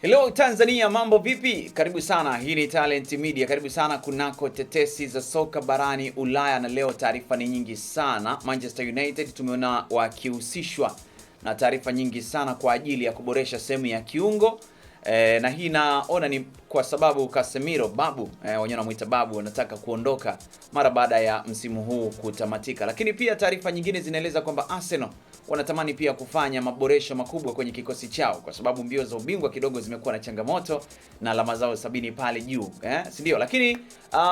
Hello Tanzania, mambo vipi? Karibu sana, hii ni Talent Media. Karibu sana kunako tetesi za soka barani Ulaya, na leo taarifa ni nyingi sana. Manchester United tumeona wakihusishwa na taarifa nyingi sana kwa ajili ya kuboresha sehemu ya kiungo. Na hii naona ni kwa sababu Casemiro babu, wenyewe wanamuita babu, wanataka kuondoka mara baada ya msimu huu kutamatika. Lakini pia taarifa nyingine zinaeleza kwamba Arsenal wanatamani pia kufanya maboresho makubwa kwenye kikosi chao, kwa sababu mbio za ubingwa kidogo zimekuwa na changamoto na alama zao 70 pale juu, si ndio? Lakini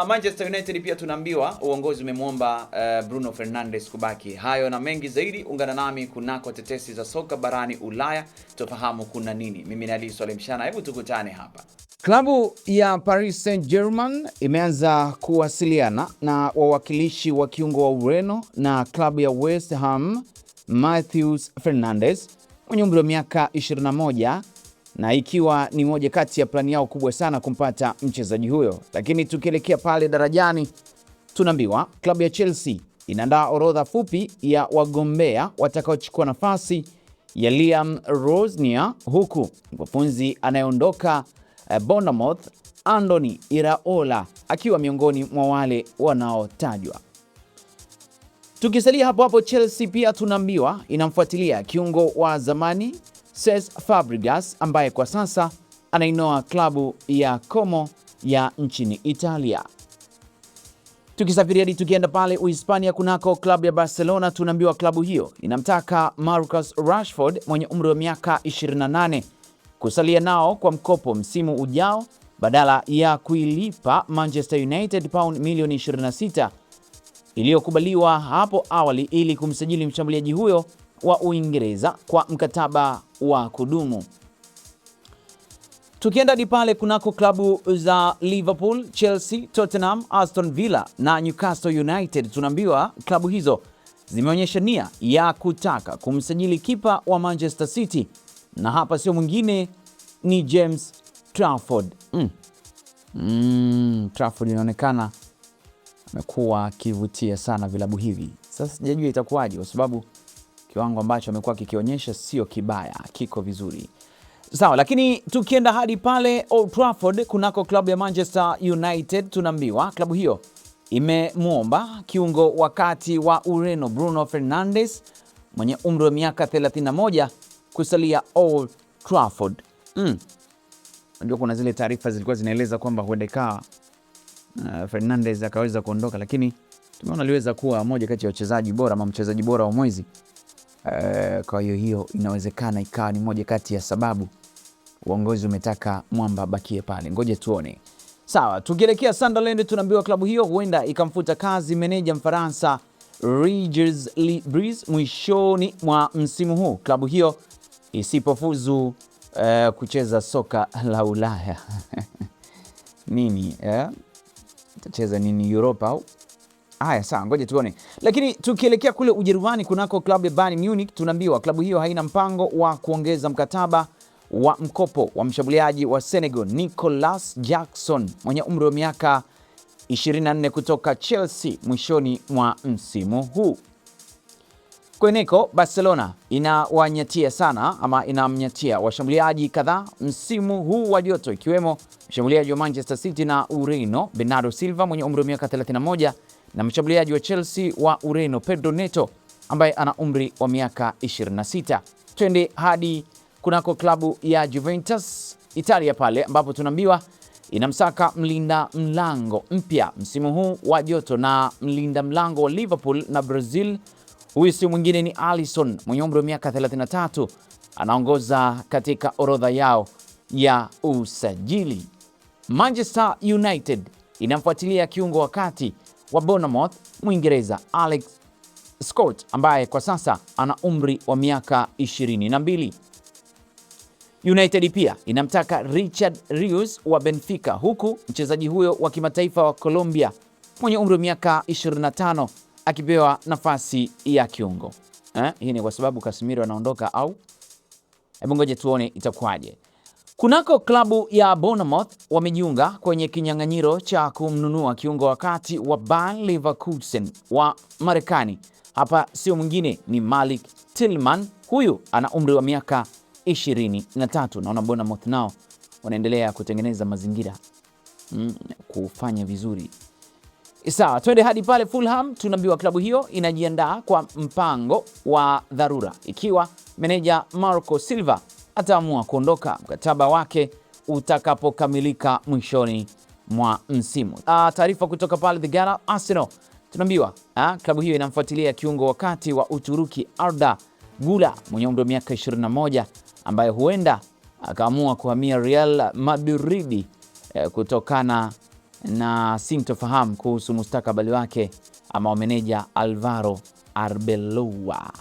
Manchester United pia tunaambiwa uongozi umemwomba Bruno Fernandes kubaki. Hayo na mengi zaidi, ungana nami kunako tetesi za soka barani Ulaya tufahamu kuna nini. Mimi ni Ali Swaleh Mshana, hebu tukutane hapa. Klabu ya Paris Saint-Germain imeanza kuwasiliana na wawakilishi wa kiungo wa Ureno na klabu ya West Ham Matheus Fernandes mwenye umri wa miaka 21, na ikiwa ni moja kati ya plani yao kubwa sana kumpata mchezaji huyo. Lakini tukielekea pale darajani, tunaambiwa klabu ya Chelsea inaandaa orodha fupi ya wagombea watakaochukua nafasi ya Liam Rosnier, huku mkufunzi anayeondoka Bournemouth Andoni Iraola akiwa miongoni mwa wale wanaotajwa. Tukisalia hapo hapo Chelsea, pia tunaambiwa inamfuatilia kiungo wa zamani Cesc Fabregas ambaye kwa sasa anainoa klabu ya Como ya nchini Italia. Tukisafiri hadi tukienda pale Uhispania kunako klabu ya Barcelona, tunaambiwa klabu hiyo inamtaka Marcus Rashford mwenye umri wa miaka 28 kusalia nao kwa mkopo msimu ujao badala ya kuilipa Manchester United pound milioni 26 iliyokubaliwa hapo awali ili kumsajili mshambuliaji huyo wa Uingereza kwa mkataba wa kudumu. Tukienda hadi pale kunako klabu za Liverpool, Chelsea, Tottenham, Aston Villa na Newcastle United, tunaambiwa klabu hizo zimeonyesha nia ya kutaka kumsajili kipa wa Manchester City, na hapa sio mwingine ni James Trafford. Trafford inaonekana amekuwa akivutia sana vilabu hivi. Sasa sijajua itakuwaje, kwa sababu kiwango ambacho amekuwa kikionyesha sio kibaya, kiko vizuri. Sawa, lakini tukienda hadi pale Old Trafford kunako klabu ya Manchester United, tunaambiwa klabu hiyo imemwomba kiungo wakati wa Ureno Bruno Fernandes mwenye umri wa miaka 31 kusalia Old Trafford. Ndio kuna zile taarifa zilikuwa zinaeleza kwamba huenda ikawa Fernandes akaweza kuondoka, lakini tumeona aliweza kuwa moja kati ya wachezaji bora ama mchezaji bora wa mwezi. Kwa hiyo inawezekana ikawa ni moja kati ya sababu uongozi umetaka mwamba bakie pale. Ngoje tuone. Sawa, tukielekea Sunderland, tunaambiwa klabu hiyo huenda ikamfuta kazi meneja Mfaransa Regis Le Bris mwishoni mwa msimu huu, klabu hiyo isipofuzu kucheza soka la Ulaya. Nini itacheza nini, Europa au? Haya, sawa, ngoja tuone. Lakini tukielekea kule Ujerumani kunako klabu ya Bayern Munich, tunaambiwa klabu hiyo haina mpango wa kuongeza mkataba wa mkopo wa mshambuliaji wa Senegal Nicolas Jackson mwenye umri wa miaka 24 kutoka Chelsea mwishoni mwa msimu huu. Kweneko Barcelona inawanyatia sana ama inamnyatia washambuliaji kadhaa msimu huu wa joto, ikiwemo mshambuliaji wa Manchester City na Ureno Bernardo Silva mwenye umri wa miaka 31 na mshambuliaji wa Chelsea wa Ureno Pedro Neto ambaye ana umri wa miaka 26. Twende hadi kunako klabu ya Juventus Italia pale ambapo tunaambiwa inamsaka mlinda mlango mpya msimu huu wa joto, na mlinda mlango wa Liverpool na Brazil, huyu si mwingine ni Alisson mwenye umri wa miaka 33, anaongoza katika orodha yao ya usajili. Manchester United inamfuatilia kiungo wakati wa Bournemouth Mwingereza Alex Scott ambaye kwa sasa ana umri wa miaka 22. United pia inamtaka Richard Rios wa Benfica, huku mchezaji huyo wa kimataifa wa Colombia mwenye umri wa miaka 25 akipewa nafasi ya kiungo. Hii ni kwa sababu Casemiro anaondoka au? Hebu ngoje tuone itakuwaje. Kunako klabu ya Bournemouth wamejiunga kwenye kinyang'anyiro cha kumnunua kiungo wakati wa Bayer Leverkusen wa Marekani. Hapa sio mwingine ni Malik Tillman, huyu ana umri wa miaka 23. Naona Bournemouth nao wanaendelea kutengeneza mazingira kufanya vizuri. Sawa, twende hadi pale Fulham. Tunaambiwa klabu hiyo inajiandaa kwa mpango wa dharura ikiwa meneja Marco Silva ataamua kuondoka mkataba wake utakapokamilika mwishoni mwa msimu. Taarifa kutoka pale The Gala. Arsenal tunaambiwa klabu hiyo inamfuatilia kiungo wakati wa Uturuki Arda Güler mwenye umri wa miaka 21 ambaye huenda akaamua kuhamia Real Madrid kutokana na sintofahamu kuhusu mustakabali wake ama meneja Alvaro Arbeloa.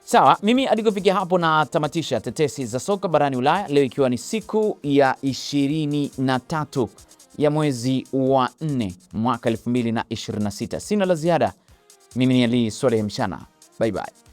Sawa, mimi hadi kufikia hapo na tamatisha tetesi za soka barani Ulaya leo, ikiwa ni siku ya 23 ya mwezi wa 4 mwaka 2026. Sina la ziada. Mimi ni Ali Swaleh Mshana. Bye bye.